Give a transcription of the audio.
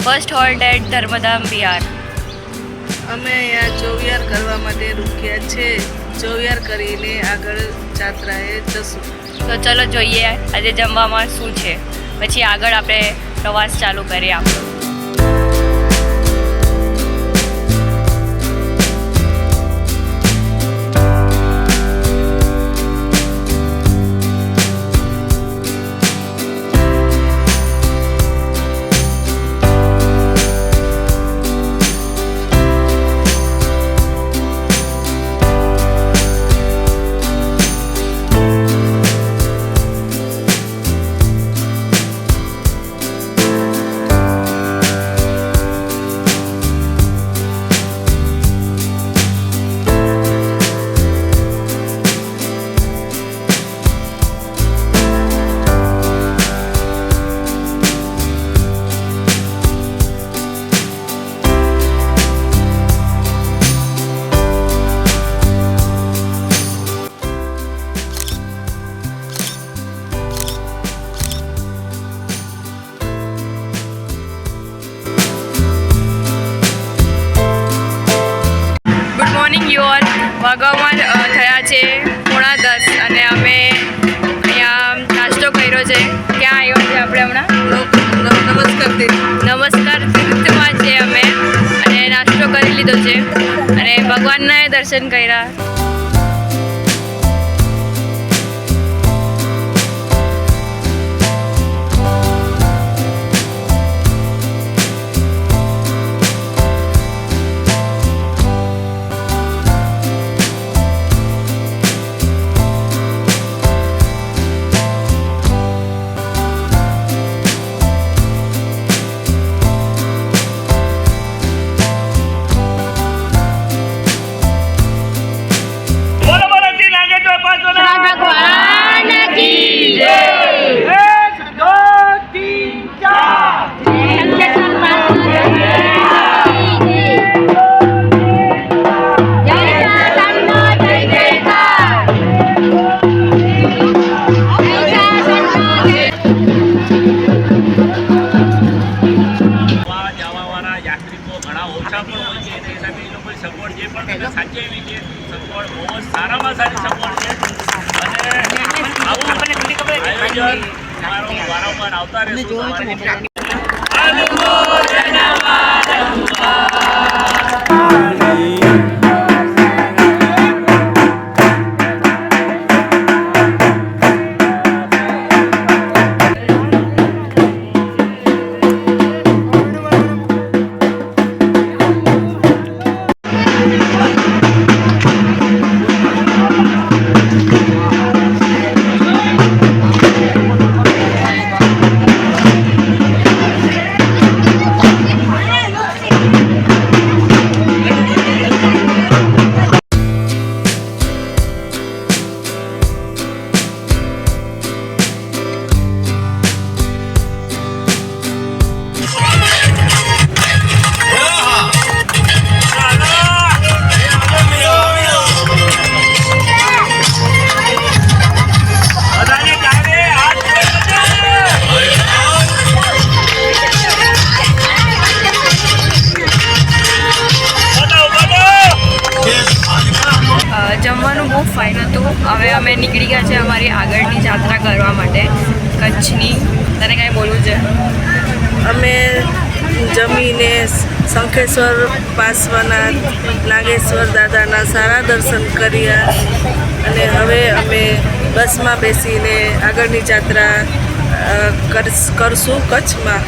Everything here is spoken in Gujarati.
ફર્સ્ટ હોલ્ટ એટ ધર્મધામ વિહાર. અમે અહીંયા ચોવિહાર કરવા માટે રૂક્યા છે. ચોવિહાર કરીને આગળ જાત્રાએ જશું. તો ચલો જોઈએ આજે જમવામાં શું છે, પછી આગળ આપણે પ્રવાસ ચાલુ કરીએ આપણો. વાગવામાં થયા છે 9:30 અને અમે અહીંયા નાસ્તો કર્યો છે. ક્યાં આવ્યો છે આપણે હમણાં? નમસ્કાર તીર્થમાં છે અમે, અને નાસ્તો કરી લીધો છે અને ભગવાનના દર્શન કર્યા. સારામાં સારી સગવડ છે અને આવું વારંવાર આવતા રહેશું. જમવાનું બહુ ફાઇન હતું. હવે અમે નીકળી ગયા છે અમારી આગળની યાત્રા કરવા માટે કચ્છની. તને કાંઈ બોલવું છે? અમે જમીને શંખેશ્વર, પાર્શ્વનાથ, નાગેશ્વર દાદાના સારા દર્શન કર્યા અને હવે અમે બસમાં બેસીને આગળની યાત્રા કરશું કચ્છમાં.